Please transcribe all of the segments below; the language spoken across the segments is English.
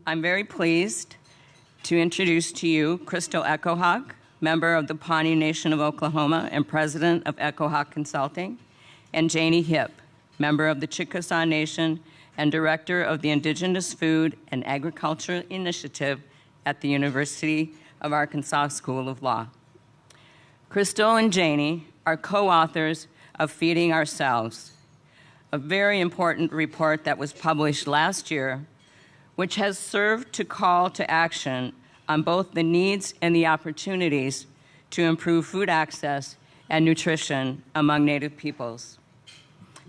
I'm very pleased to introduce to you Crystal Echohawk, member of the Pawnee Nation of Oklahoma and president of Echohawk Consulting, and Janie Hipp, member of the Chickasaw Nation and director of the Indigenous Food and Agriculture Initiative at the University of Arkansas School of Law. Crystal and Janie are co-authors of Feeding Ourselves, a very important report that was published last year, which has served to call to action on both the needs and the opportunities to improve food access and nutrition among Native peoples.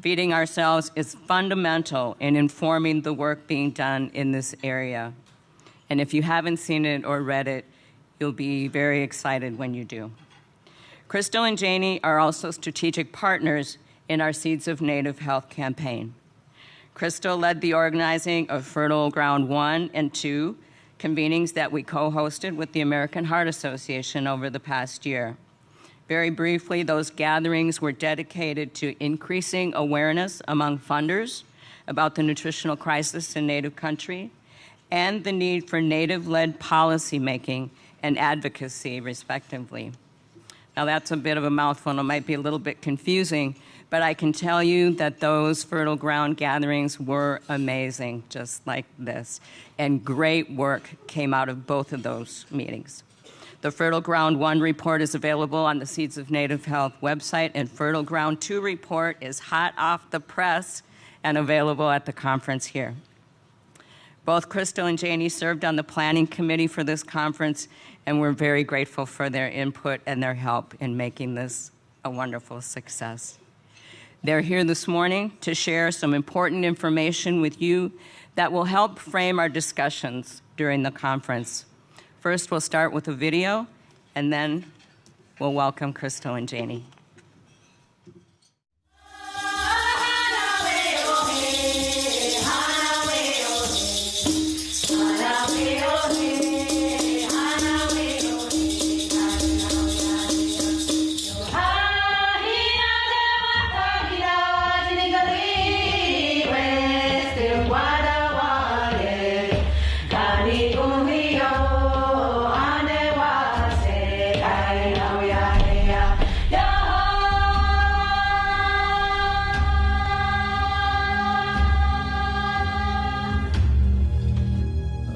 Feeding Ourselves is fundamental in informing the work being done in this area. And if you haven't seen it or read it, you'll be very excited when you do. Crystal and Janie are also strategic partners in our Seeds of Native Health campaign. Crystal led the organizing of Fertile Ground 1 and 2 convenings that we co-hosted with the American Heart Association over the past year. Very briefly, those gatherings were dedicated to increasing awareness among funders about the nutritional crisis in Native country and the need for Native-led policymaking and advocacy, respectively. Now, that's a bit of a mouthful, and it might be a little bit confusing, but I can tell you that those Fertile Ground gatherings were amazing, just like this, and great work came out of both of those meetings. The Fertile Ground 1 report is available on the Seeds of Native Health website, and Fertile Ground 2 report is hot off the press and available at the conference here. Both Crystal and Janie served on the planning committee for this conference, and we're very grateful for their input and their help in making this a wonderful success. They're here this morning to share some important information with you that will help frame our discussions during the conference. First, we'll start with a video, and then we'll welcome Crystal and Janie.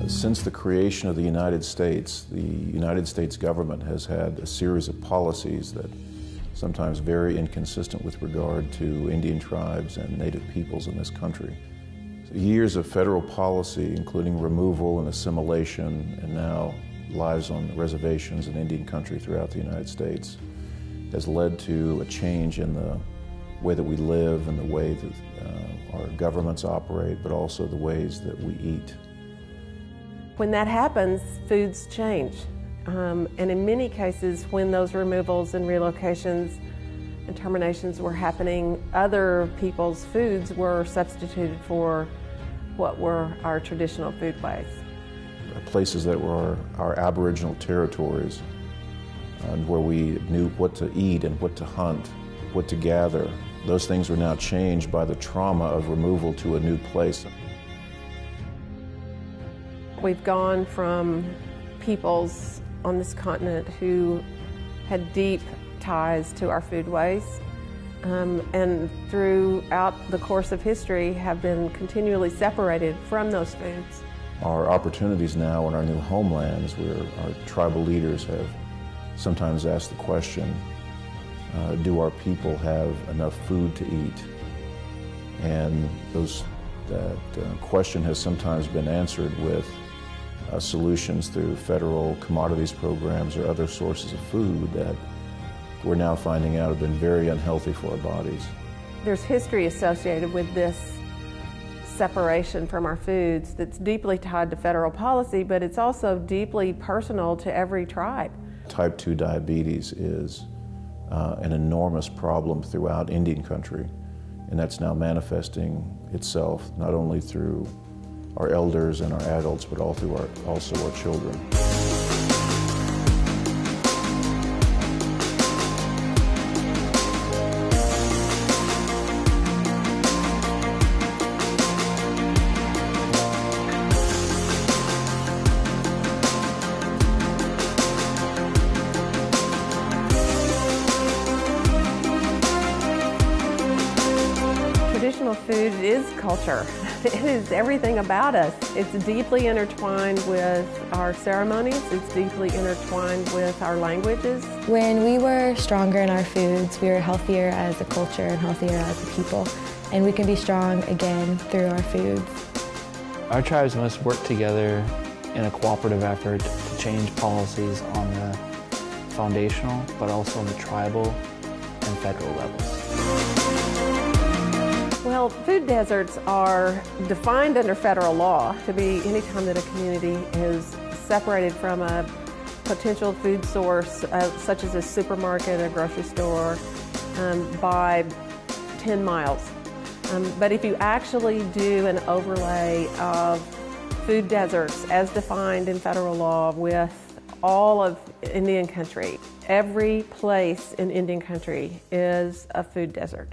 Since the creation of the United States government has had a series of policies that sometimes very inconsistent with regard to Indian tribes and Native peoples in this country. So years of federal policy, including removal and assimilation, and now lives on reservations in Indian country throughout the United States, has led to a change in the way that we live and the way that our governments operate, but also the ways that we eat. When that happens, foods change. And in many cases, when those removals and relocations and terminations were happening, other people's foods were substituted for what were our traditional foodways. Places that were our Aboriginal territories, and where we knew what to eat and what to hunt, what to gather, those things were now changed by the trauma of removal to a new place. We've gone from peoples on this continent who had deep ties to our foodways, and throughout the course of history have been continually separated from those foods. Our opportunities now in our new homelands, where our tribal leaders have sometimes asked the question, do our people have enough food to eat? And that question has sometimes been answered with solutions through federal commodities programs or other sources of food that we're now finding out have been very unhealthy for our bodies. There's history associated with this separation from our foods that's deeply tied to federal policy, but it's also deeply personal to every tribe. Type 2 diabetes is an enormous problem throughout Indian country, and that's now manifesting itself not only through our elders and our adults, but also our children. traditional food is culture. It is everything about us. It's deeply intertwined with our ceremonies. It's deeply intertwined with our languages. When we were stronger in our foods, we were healthier as a culture and healthier as a people. And we can be strong again through our foods. Our tribes must work together in a cooperative effort to change policies on the foundational, but also on the tribal and federal levels. Well, food deserts are defined under federal law to be any time that a community is separated from a potential food source, such as a supermarket, a grocery store, by 10 miles. But if you actually do an overlay of food deserts as defined in federal law with all of Indian country, every place in Indian country is a food desert.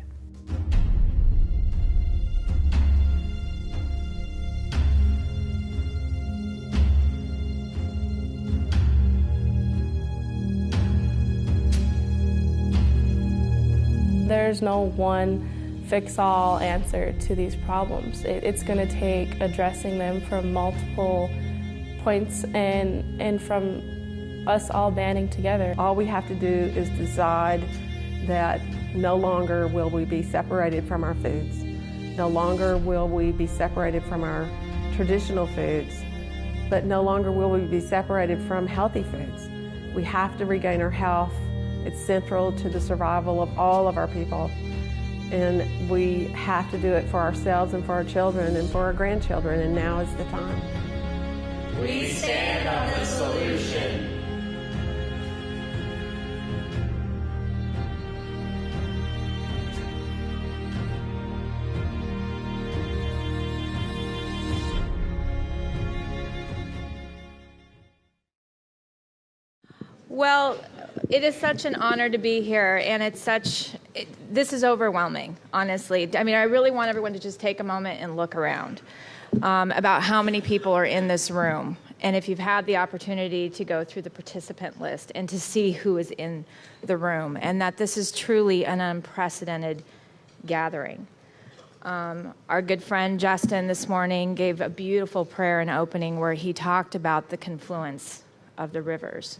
There's no one fix-all answer to these problems. It's going to take addressing them from multiple points and from us all banding together. All we have to do is decide that no longer will we be separated from our foods. No longer will we be separated from our traditional foods, but no longer will we be separated from healthy foods. We have to regain our health. It's central to the survival of all of our people. And we have to do it for ourselves and for our children and for our grandchildren, and now is the time. We stand on the solution. Well, it is such an honor to be here, and this is overwhelming, honestly. I mean, I really want everyone to just take a moment and look around about how many people are in this room. And if you've had the opportunity to go through the participant list and to see who is in the room, and that this is truly an unprecedented gathering. Our good friend Justin this morning gave a beautiful prayer in opening where he talked about the confluence of the rivers.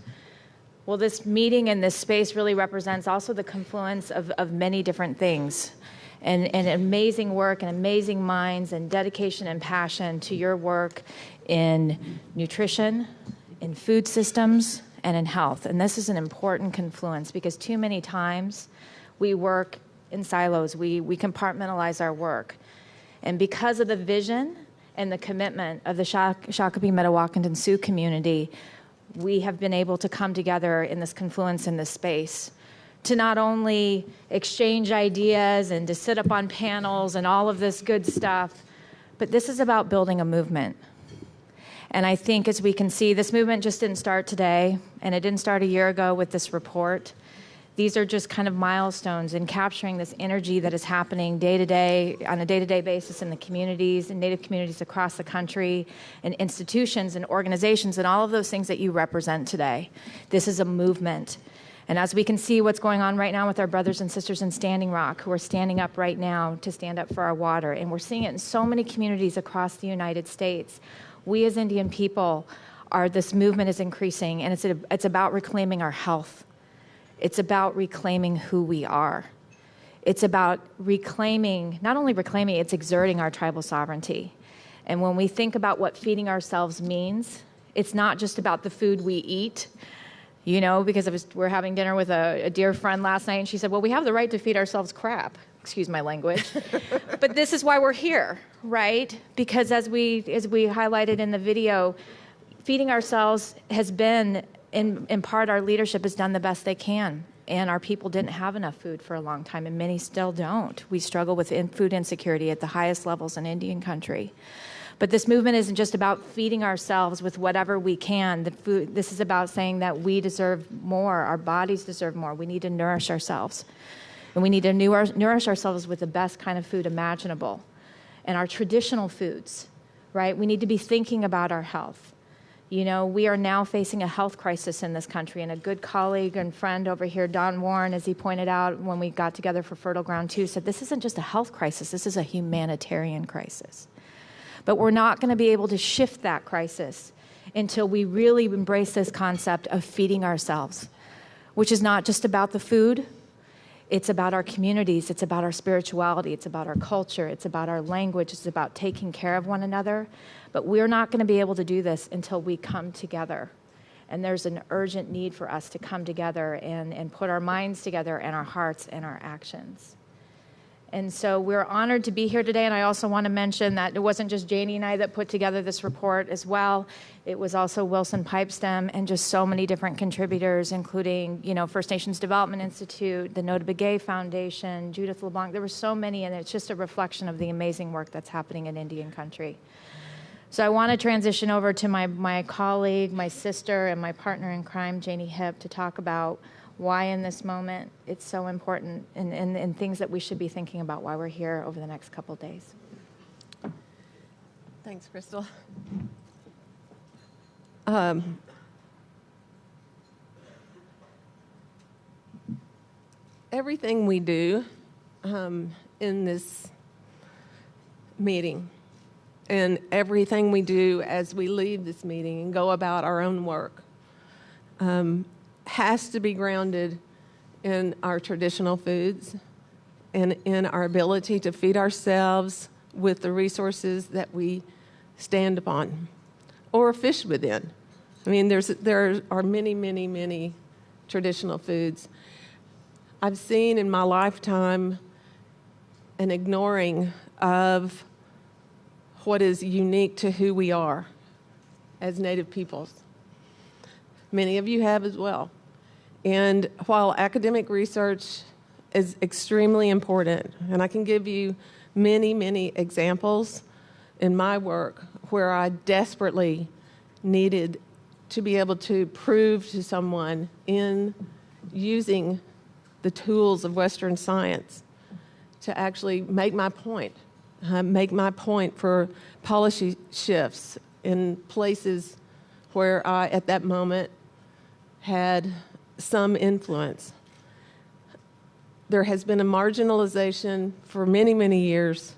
Well, this meeting in this space really represents also the confluence of many different things and amazing work and amazing minds and dedication and passion to your work in nutrition, in food systems, and in health. And this is an important confluence because too many times we work in silos. We compartmentalize our work. And because of the vision and the commitment of the Shakopee, Mdewakanton, and Sioux community, we have been able to come together in this confluence in this space to not only exchange ideas and to sit up on panels and all of this good stuff, but this is about building a movement. And I think as we can see, this movement just didn't start today, and it didn't start a year ago with this report. These are just kind of milestones in capturing this energy that is happening day to day, on a day-to-day basis in the communities and Native communities across the country and institutions and organizations and all of those things that you represent today. This is a movement. And as we can see what's going on right now with our brothers and sisters in Standing Rock who are standing up right now to stand up for our water, and we're seeing it in so many communities across the United States, we as Indian people this movement is increasing, and it's about reclaiming our health. It's about reclaiming who we are. It's about reclaiming, not only reclaiming, it's exerting our tribal sovereignty. And when we think about what feeding ourselves means, it's not just about the food we eat, because we're having dinner with a dear friend last night, and she said, well, we have the right to feed ourselves crap. Excuse my language. But this is why we're here, right? Because as we highlighted in the video, feeding ourselves has been, in part, our leadership has done the best they can. And our people didn't have enough food for a long time, and many still don't. We struggle with food insecurity at the highest levels in Indian country. But this movement isn't just about feeding ourselves with whatever we can. This is about saying that we deserve more. Our bodies deserve more. We need to nourish ourselves. And we need to nourish ourselves with the best kind of food imaginable. And our traditional foods, right? We need to be thinking about our health. You know, we are now facing a health crisis in this country, and a good colleague and friend over here, Don Warren, as he pointed out when we got together for Fertile Ground 2, said this isn't just a health crisis, this is a humanitarian crisis. But we're not going to be able to shift that crisis until we really embrace this concept of feeding ourselves, which is not just about the food. It's about our communities, it's about our spirituality, it's about our culture, it's about our language, it's about taking care of one another. But we're not going to be able to do this until we come together. And there's an urgent need for us to come together and put our minds together and our hearts and our actions. And so we're honored to be here today, and I also want to mention that it wasn't just Janie and I that put together this report as well. It was also Wilson Pipestem and just so many different contributors, including, you know, First Nations Development Institute, the No to Begay Foundation, Judith LeBlanc. There were so many, and it's just a reflection of the amazing work that's happening in Indian country. So I want to transition over to my colleague, my sister, and my partner in crime, Janie Hipp, to talk about why in this moment it's so important and things that we should be thinking about while we're here over the next couple days. Thanks, Crystal. Everything we do in this meeting and everything we do as we leave this meeting and go about our own work has to be grounded in our traditional foods and in our ability to feed ourselves with the resources that we stand upon or fish within. I mean, there are many, many, many traditional foods. I've seen in my lifetime an ignoring of what is unique to who we are as Native peoples. Many of you have as well. And while academic research is extremely important, and I can give you many, many examples in my work where I desperately needed to be able to prove to someone in using the tools of Western science to actually make my point for policy shifts in places where I, at that moment, had some influence. There has been a marginalization for many, many years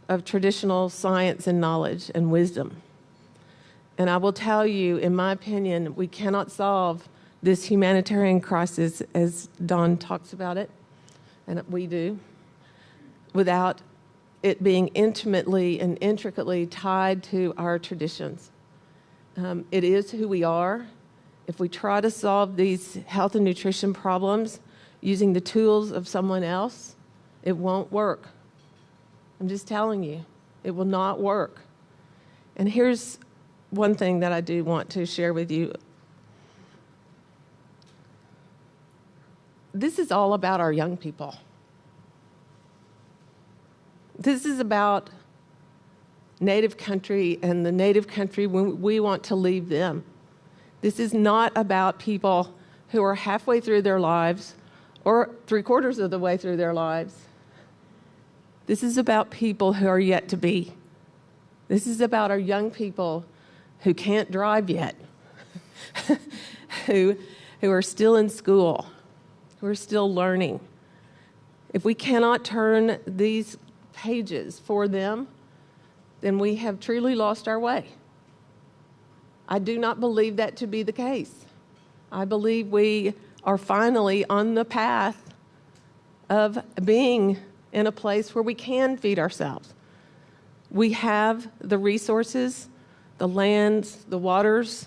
of traditional science and knowledge and wisdom. And I will tell you, in my opinion, we cannot solve this humanitarian crisis, as Don talks about it, and we do, without it being intimately and intricately tied to our traditions. It is who we are. If we try to solve these health and nutrition problems using the tools of someone else, it won't work. I'm just telling you, it will not work. And here's one thing that I do want to share with you. This is all about our young people. This is about Native country and the Native country when we want to leave them. This is not about people who are halfway through their lives or 3/4 of the way through their lives. This is about people who are yet to be. This is about our young people who can't drive yet, who are still in school, who are still learning. If we cannot turn these pages for them, then we have truly lost our way. I do not believe that to be the case. I believe we are finally on the path of being in a place where we can feed ourselves. We have the resources, the lands, the waters,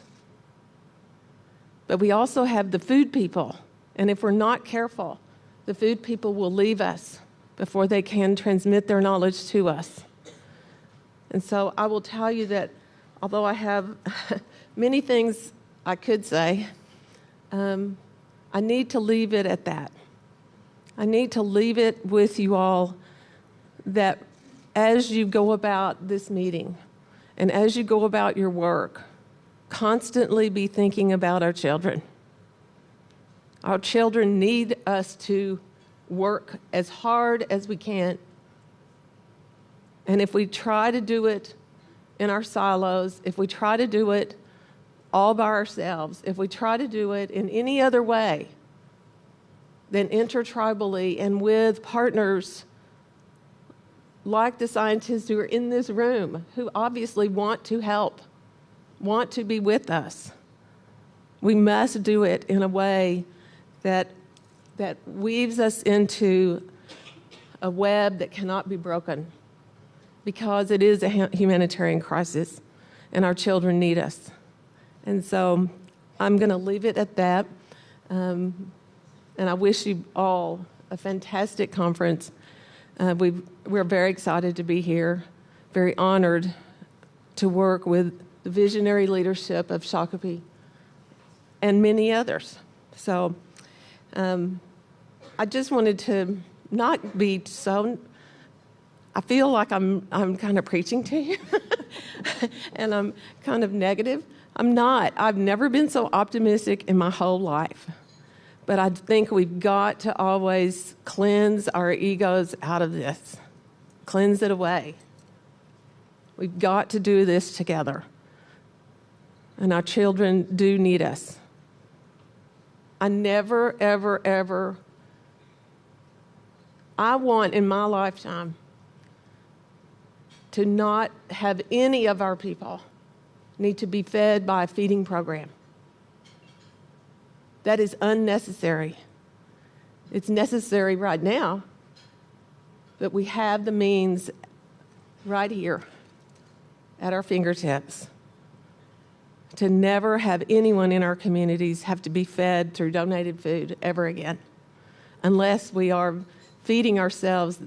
but we also have the food people. And if we're not careful, the food people will leave us before they can transmit their knowledge to us. And so I will tell you that although I have many things I could say, I need to leave it at that. I need to leave it with you all that as you go about this meeting and as you go about your work, constantly be thinking about our children. Our children need us to work as hard as we can. And if we try to do it in our silos, if we try to do it all by ourselves, if we try to do it in any other way than intertribally and with partners like the scientists who are in this room, who obviously want to help, want to be with us, we must do it in a way that weaves us into a web that cannot be broken, because it is a humanitarian crisis and our children need us. And so I'm going to leave it at that. And I wish you all a fantastic conference. We're very excited to be here, very honored to work with the visionary leadership of Shakopee and many others. So I just wanted to not be so, I feel like I'm kind of preaching to you and I'm kind of negative. I'm not. I've never been so optimistic in my whole life. But I think we've got to always cleanse our egos out of this, cleanse it away. We've got to do this together. And our children do need us. I never, ever, ever, I want in my lifetime to not have any of our people need to be fed by a feeding program. That is unnecessary. It's necessary right now, but we have the means right here at our fingertips to never have anyone in our communities have to be fed through donated food ever again, unless we are feeding ourselves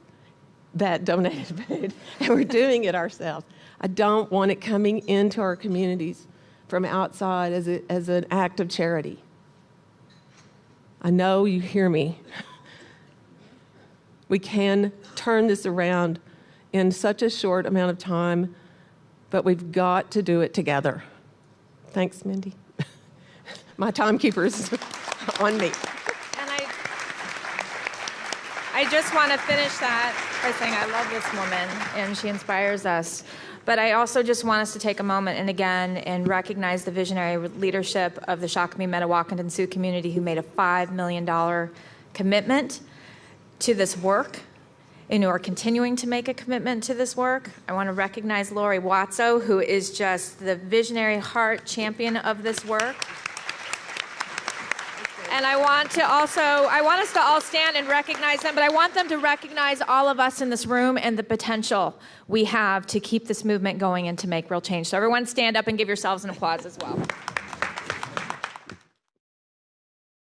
that donated food and we're doing it ourselves. I don't want it coming into our communities from outside as an act of charity. I know you hear me. We can turn this around in such a short amount of time, but we've got to do it together. Thanks, Mindy. My timekeeper's on me. And I just want to finish that by saying I love this woman, and she inspires us. But I also just want us to take a moment and recognize the visionary leadership of the Shakopee Metawakanton Sioux community, who made a $5 million commitment to this work and who are continuing to make a commitment to this work. I want to recognize Lori Watso, who is just the visionary heart champion of this work. And I want us to all stand and recognize them, but I want them to recognize all of us in this room and the potential we have to keep this movement going and to make real change. So everyone stand up and give yourselves an applause as well.